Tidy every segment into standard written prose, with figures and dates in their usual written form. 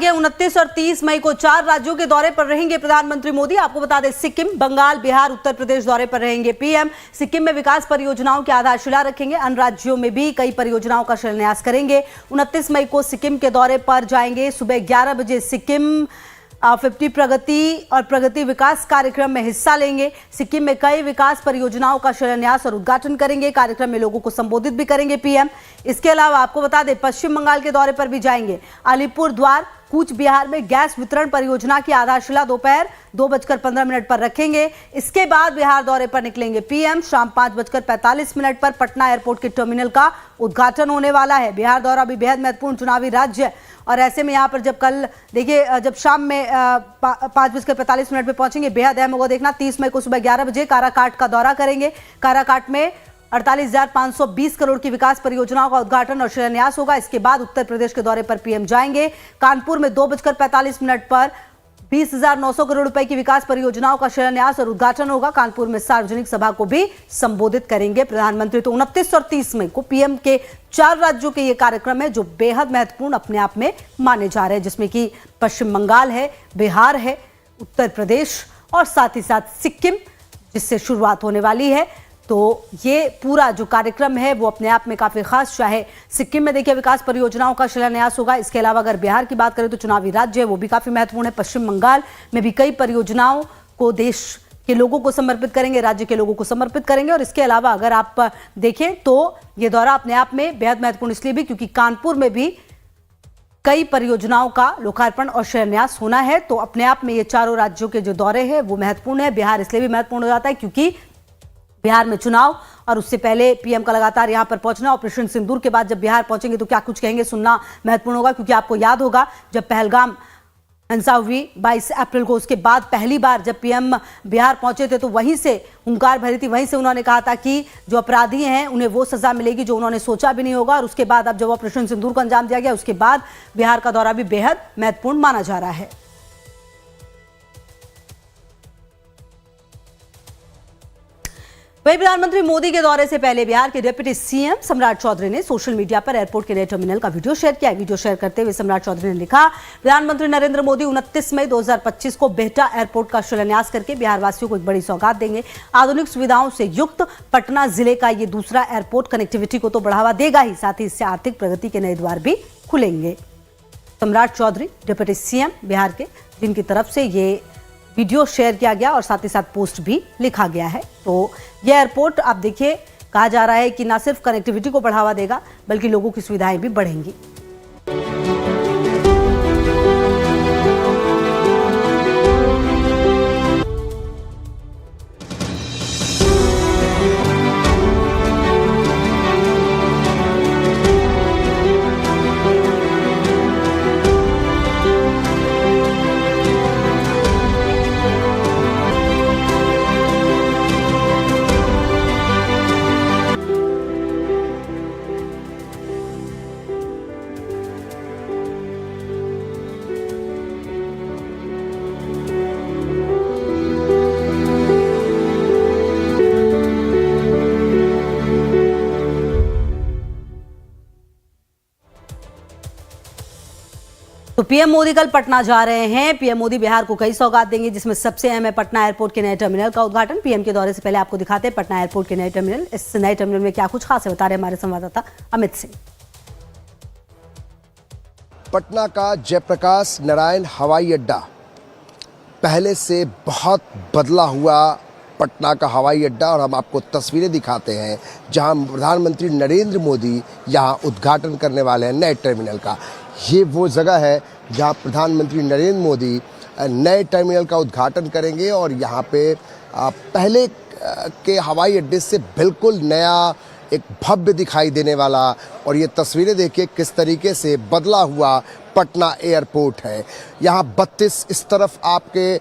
देखिए 29 और 30 मई को 4 राज्यों के दौरे पर रहेंगे प्रधानमंत्री मोदी। आपको बता दें सिक्किम, बंगाल, बिहार, उत्तर प्रदेश दौरे पर रहेंगे पीएम। सिक्किम में विकास परियोजनाओं की आधारशिला रखेंगे। अन्य राज्यों में भी कई परियोजनाओं का शिलान्यास करेंगे। 29 मई को सिक्किम के दौरे पर जाएंगे। सुबह 11 बजे सिक्किम 50 प्रगति और प्रगति विकास कार्यक्रम में हिस्सा लेंगे। सिक्किम में कई विकास परियोजनाओं का शिलान्यास और उद्घाटन करेंगे। कार्यक्रम में लोगों को संबोधित भी करेंगे पीएम। इसके अलावा आपको बता दें पश्चिम बंगाल के दौरे पर भी जाएंगे। अलीपुर द्वार कूच बिहार में गैस वितरण परियोजना की आधारशिला दोपहर 2:15 पर रखेंगे। इसके बाद बिहार दौरे पर निकलेंगे पीएम। शाम 5:45 पर पटना एयरपोर्ट के टर्मिनल का उद्घाटन होने वाला है। बिहार दौरा भी बेहद महत्वपूर्ण चुनावी राज्य है और ऐसे में यहाँ पर जब कल देखिए जब शाम में 5:45 पे पहुंचेंगे, बेहद अहम होगा देखना। 30 मई को सुबह 11 बजे काराकाट का दौरा करेंगे। काराकाट में 48,520 करोड़ की विकास परियोजनाओं का उद्घाटन और शिलान्यास होगा। इसके बाद उत्तर प्रदेश के दौरे पर पीएम जाएंगे। कानपुर में 2:45 पर 20,900 करोड़ रुपए की विकास परियोजनाओं का शिलान्यास और उद्घाटन होगा। कानपुर में सार्वजनिक सभा को भी संबोधित करेंगे प्रधानमंत्री। तो 29 और 30 मई को पीएम के 4 राज्यों के ये कार्यक्रम है जो बेहद महत्वपूर्ण अपने आप में माने जा रहे हैं, जिसमें कि पश्चिम बंगाल है, बिहार है, उत्तर प्रदेश और साथ ही साथ सिक्किम जिससे शुरुआत होने वाली है। तो ये पूरा जो कार्यक्रम है वो अपने आप में काफी खास। चाहे सिक्किम में देखिए विकास परियोजनाओं का शिलान्यास होगा। इसके अलावा अगर बिहार की बात करें तो चुनावी राज्य है वो भी काफी महत्वपूर्ण है। पश्चिम बंगाल में भी कई परियोजनाओं को देश के लोगों को समर्पित करेंगे, राज्य के लोगों को समर्पित करेंगे। और इसके अलावा अगर आप देखें तो ये दौरा अपने आप में बेहद महत्वपूर्ण इसलिए भी क्योंकि कानपुर में भी कई परियोजनाओं का लोकार्पण और शिलान्यास होना है। तो अपने आप में ये चारों राज्यों के जो दौरे हैं वो महत्वपूर्ण है। बिहार इसलिए भी महत्वपूर्ण हो जाता है क्योंकि बिहार में चुनाव और उससे पहले पीएम का लगातार यहां पर पहुंचना। ऑपरेशन सिंदूर के बाद जब बिहार पहुंचेंगे तो क्या कुछ कहेंगे सुनना महत्वपूर्ण होगा क्योंकि आपको याद होगा जब पहलगाम हिंसा हुई 22 अप्रैल को, उसके बाद पहली बार जब पीएम बिहार पहुंचे थे तो वहीं से हुंकार भरी थी। वहीं से उन्होंने कहा था कि जो अपराधी हैं उन्हें वो सजा मिलेगी जो उन्होंने सोचा भी नहीं होगा। और उसके बाद अब जब ऑपरेशन सिंदूर को अंजाम दिया गया उसके बाद बिहार का दौरा भी बेहद महत्वपूर्ण माना जा रहा है। वहीं प्रधानमंत्री मोदी के दौरे से पहले बिहार के डिप्टी सीएम सम्राट चौधरी ने सोशल मीडिया पर एयरपोर्ट के नए टर्मिनल का वीडियो शेयर किया। वीडियो शेयर करते हुए सम्राट चौधरी ने लिखा, प्रधानमंत्री नरेंद्र मोदी 29 मई 2025 को बेहटा एयरपोर्ट का शिलान्यास करके बिहार वासियों को एक बड़ी सौगात देंगे। आधुनिक सुविधाओं से युक्त पटना जिले का ये दूसरा एयरपोर्ट कनेक्टिविटी को तो बढ़ावा देगा ही, साथ ही इससे आर्थिक प्रगति के नए द्वार भी खुलेंगे। सम्राट चौधरी डिप्टी सीएम बिहार के, जिनकी तरफ से ये वीडियो शेयर किया गया और साथ ही साथ पोस्ट भी लिखा गया है। तो यह एयरपोर्ट आप देखिए कहा जा रहा है कि न सिर्फ कनेक्टिविटी को बढ़ावा देगा बल्कि लोगों की सुविधाएं भी बढ़ेंगी। तो पीएम मोदी कल पटना जा रहे हैं। पीएम मोदी बिहार को कई सौगात देंगे जिसमें सबसे अहम है पटना एयरपोर्ट के नए टर्मिनल का उद्घाटन। पीएम के दौरे से पहले आपको दिखाते हैं पटना एयरपोर्ट के नए टर्मिनल। इस नए टर्मिनल में क्या कुछ खास है बता रहे हमारे संवाददाता अमित सिंह। पटना का जयप्रकाश नारायण हवाई अड्डा पहले से बहुत बदला हुआ पटना का हवाई अड्डा, और हम आपको तस्वीरें दिखाते हैं जहां प्रधानमंत्री नरेंद्र मोदी यहां उद्घाटन करने वाले हैं नए टर्मिनल का। ये वो जगह है जहां प्रधानमंत्री नरेंद्र मोदी नए टर्मिनल का उद्घाटन करेंगे और यहां पे पहले के हवाई अड्डे से बिल्कुल नया एक भव्य दिखाई देने वाला, और ये तस्वीरें देखिए किस तरीके से बदला हुआ पटना एयरपोर्ट है। यहाँ 32 इस तरफ आपके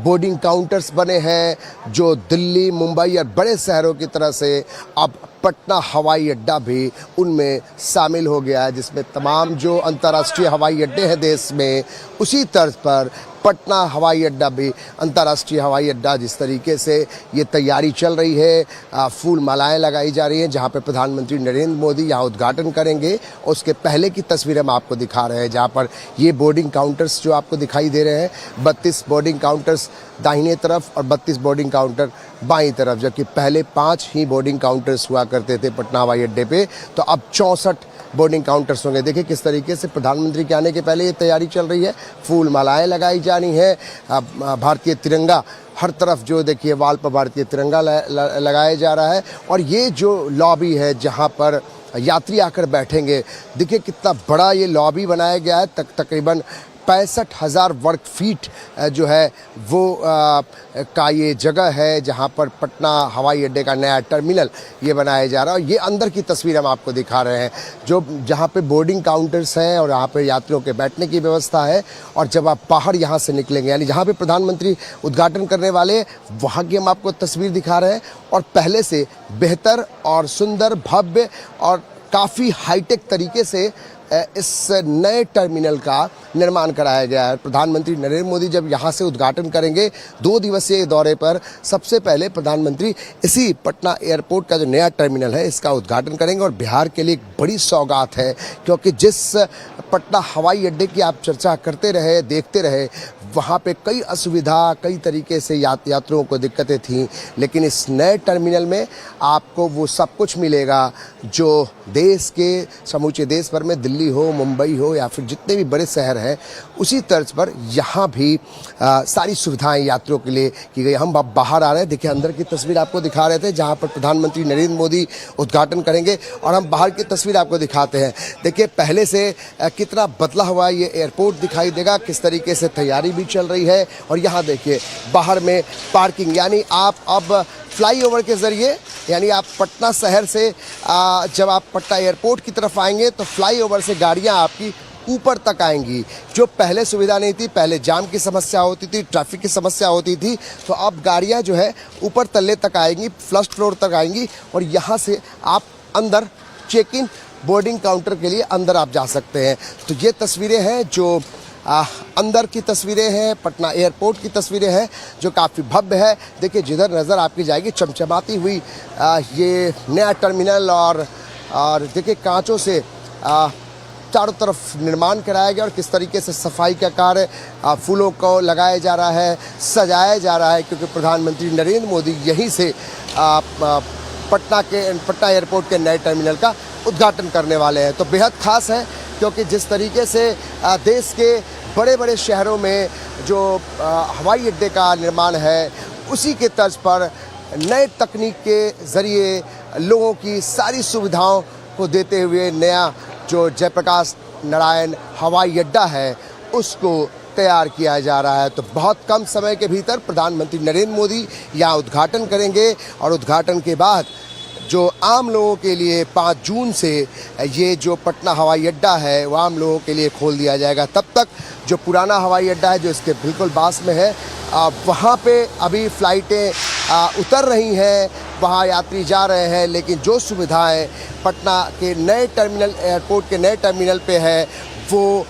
बोर्डिंग काउंटर्स बने हैं जो दिल्ली, मुंबई और बड़े शहरों की तरह से अब पटना हवाई अड्डा भी उनमें शामिल हो गया है, जिसमें तमाम जो अंतर्राष्ट्रीय हवाई अड्डे हैं देश में उसी तर्ज पर पटना हवाई अड्डा भी अंतर्राष्ट्रीय हवाई अड्डा जिस तरीके से ये तैयारी चल रही है, फूल मालाएं लगाई जा रही हैं, जहां पे प्रधानमंत्री नरेंद्र मोदी यहाँ उद्घाटन करेंगे। उसके पहले की तस्वीरें हम आपको दिखा रहे हैं, जहां पर ये बोर्डिंग काउंटर्स जो आपको दिखाई दे रहे हैं, 32 बोर्डिंग काउंटर्स दाहिने तरफ और 32 बोर्डिंग काउंटर बाईं तरफ, जबकि पहले 5 ही बोर्डिंग काउंटर्स हुआ करते थे पटना हवाई अड्डे पे, तो अब 64 बोर्डिंग काउंटर्स होंगे। देखिए किस तरीके से प्रधानमंत्री के आने के पहले ये तैयारी चल रही है, फूल मालाएं लगाई जानी है, भारतीय तिरंगा हर तरफ जो देखिए वाल पर भारतीय तिरंगा लगाया जा रहा है। और ये जो लॉबी है जहाँ पर यात्री आकर बैठेंगे, देखिए कितना बड़ा ये लॉबी बनाया गया है, तकरीबन 65,000 वर्ग फीट जो है वो का ये जगह है जहाँ पर पटना हवाई अड्डे का नया टर्मिनल ये बनाया जा रहा है। और ये अंदर की तस्वीर हम आपको दिखा रहे हैं, जो जहाँ पे बोर्डिंग काउंटर्स हैं और यहाँ पे यात्रियों के बैठने की व्यवस्था है। और जब आप बाहर यहाँ से निकलेंगे, यानी जहाँ पे प्रधानमंत्री उद्घाटन करने वाले, वहाँ की हम आपको तस्वीर दिखा रहे हैं। और पहले से बेहतर और सुंदर, भव्य और काफ़ी हाईटेक तरीके से इस नए टर्मिनल का निर्माण कराया गया है। प्रधानमंत्री नरेंद्र मोदी जब यहाँ से उद्घाटन करेंगे 2 दिवसीय दौरे पर, सबसे पहले प्रधानमंत्री इसी पटना एयरपोर्ट का जो नया टर्मिनल है इसका उद्घाटन करेंगे। और बिहार के लिए एक बड़ी सौगात है, क्योंकि जिस पटना हवाई अड्डे की आप चर्चा करते रहे, देखते रहे, वहाँ पे कई असुविधा, कई तरीके से यात्रियों को दिक्कतें थीं, लेकिन इस नए टर्मिनल में आपको वो सब कुछ मिलेगा जो देश के समूचे देश भर में, दिल्ली हो, मुंबई हो या फिर जितने भी बड़े शहर हैं, उसी तर्ज पर यहाँ भी सारी सुविधाएं यात्रियों के लिए की गई। हम बाहर आ रहे हैं, देखिए अंदर की तस्वीर आपको दिखा रहे थे जहाँ पर प्रधानमंत्री नरेंद्र मोदी उद्घाटन करेंगे, और हम बाहर की तस्वीर आपको दिखाते हैं। देखिए पहले से कितना बदला हुआ ये एयरपोर्ट दिखाई देगा, किस तरीके से तैयारी भी चल रही है। और यहाँ देखिए बाहर में पार्किंग, यानी आप अब फ्लाईओवर के ज़रिए, यानी आप पटना शहर से जब आप पटना एयरपोर्ट की तरफ आएंगे तो फ्लाईओवर से गाड़ियाँ आपकी ऊपर तक आएंगी, जो पहले सुविधा नहीं थी। पहले जाम की समस्या होती थी, ट्रैफिक की समस्या होती थी, तो अब गाड़ियाँ जो है ऊपर तल्ले तक आएंगी, फर्स्ट फ्लोर तक आएंगी। और यहाँ से आप अंदर चेक इन बोर्डिंग काउंटर के लिए अंदर आप जा सकते हैं। तो ये तस्वीरें हैं जो अंदर की तस्वीरें हैं, पटना एयरपोर्ट की तस्वीरें हैं, जो काफ़ी भव्य है। देखिए जिधर नज़र आपकी जाएगी चमचमाती हुई ये नया टर्मिनल, और देखिए कांचों से चारों तरफ निर्माण कराया गया, और किस तरीके से सफाई का कार्य, फूलों को लगाया जा रहा है, सजाया जा रहा है, क्योंकि प्रधानमंत्री नरेंद्र मोदी यहीं से पटना एयरपोर्ट के नए टर्मिनल का उद्घाटन करने वाले हैं। तो बेहद खास है, क्योंकि जिस तरीके से देश के बड़े बड़े शहरों में जो हवाई अड्डे का निर्माण है, उसी के तर्ज पर नए तकनीक के ज़रिए लोगों की सारी सुविधाओं को देते हुए नया जो जयप्रकाश नारायण हवाई अड्डा है उसको तैयार किया जा रहा है। तो बहुत कम समय के भीतर प्रधानमंत्री नरेंद्र मोदी यहाँ उद्घाटन करेंगे, और उद्घाटन के बाद जो आम लोगों के लिए 5 जून से ये जो पटना हवाई अड्डा है वो आम लोगों के लिए खोल दिया जाएगा। तब तक जो पुराना हवाई अड्डा है जो इसके बिल्कुल पास में है, वहाँ पे अभी फ़्लाइटें उतर रही हैं, वहाँ यात्री जा रहे हैं, लेकिन जो सुविधाएं पटना के नए टर्मिनल, एयरपोर्ट के नए टर्मिनल पे है, वो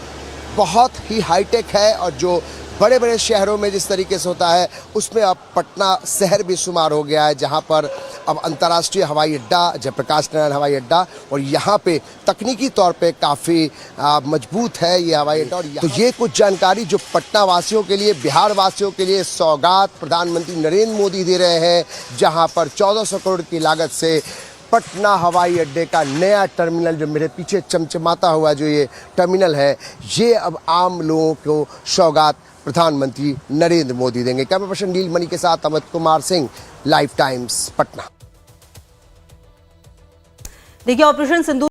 बहुत ही हाईटेक है। और जो बड़े बड़े शहरों में जिस तरीके से होता है, उसमें अब पटना शहर भी शुमार हो गया है, जहाँ पर अब अंतर्राष्ट्रीय हवाई अड्डा, जयप्रकाश नारायण हवाई अड्डा, और यहाँ पे तकनीकी तौर पे काफ़ी मजबूत है ये हवाई अड्डा। और तो ये कुछ जानकारी जो पटना वासियों के लिए, बिहार वासियों के लिए सौगात प्रधानमंत्री नरेंद्र मोदी दे रहे हैं, जहाँ पर 1400 करोड़ की लागत से पटना हवाई अड्डे का नया टर्मिनल, जो मेरे पीछे चमचमाता हुआ जो ये टर्मिनल है, ये अब आम लोगों को सौगात प्रधानमंत्री नरेंद्र मोदी देंगे। कैमरा पर्सन नीलमणि के साथ अमित कुमार सिंह, लाइव टाइम्स, पटना। देखिए ऑपरेशन सिंदूर